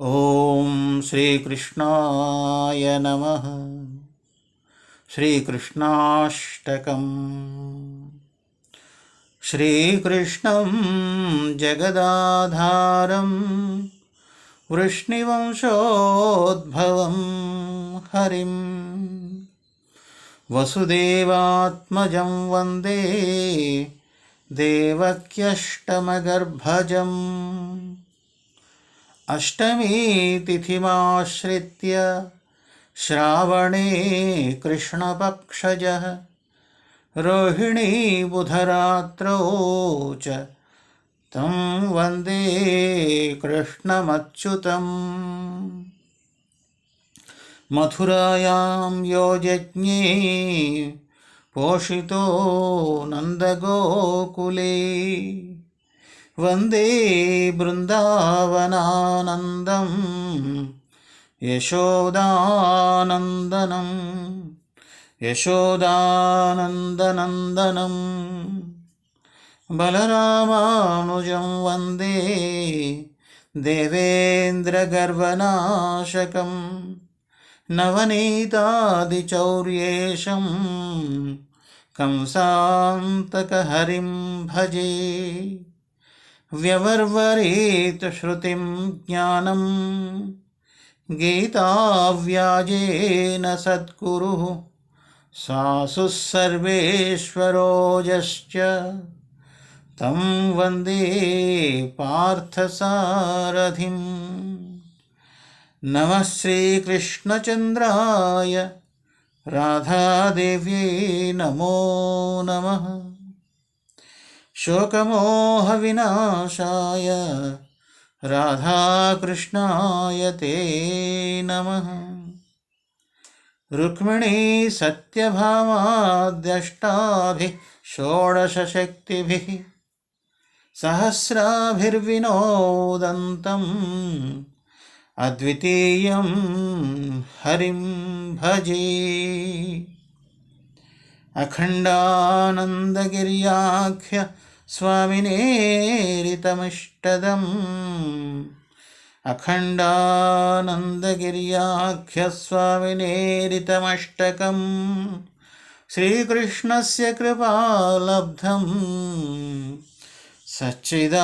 ఓం శ్రీకృష్ణాయ నమః. శ్రీకృష్ణాష్టకం. శ్రీకృష్ణం జగదాధారం వృష్ణివంశోద్భవం హరిం వసుదేవాత్మజం వందే దేవక్యష్టమగర్భజం. అష్టమీ తిథిమాశ్రిత్య శ్రావణే కృష్ణపక్షజః రోహిణీ బుధరాత్రౌ చ తం వందే కృష్ణమచ్యుతం. మథురాయాం యో జజ్ఞే పోషితో నందగోకులే వందే బృందావనానందం యశోదానందనం. బలరామానుజం వందే దేవేంద్రగర్వనాశకం నవనీతాదిచౌర్యేశం కంసాంతకహరిం భజే. వ్యవర్వరేత శృతిం జ్ఞానం గీతావ్యాజేన సద్గురుః సాసు సర్వేశ్వరోజశ్చ తం వందే పార్థసారథిం. నమః శ్రీకృష్ణచంద్రాయ రాధాదేవ్యై నమో నమః. శోకమోహవినాశాయ రాధాకృష్ణాయ తే నమః. రుక్మిణీ సత్యభామాద్యష్టాభిః షోడశశక్తిభిః సహస్రాభిర్వినోదంతం అద్వితీయం హరిం భజే. అఖండానందగిర్యాఖ్య స్వామినేరితమిష్టదం అఖండానందగిర్యాఖ్య స్వామినేరితమష్టకం శ్రీకృష్ణస్య కృపాలబ్ధం సచ్చిదానందలబ్ధయే.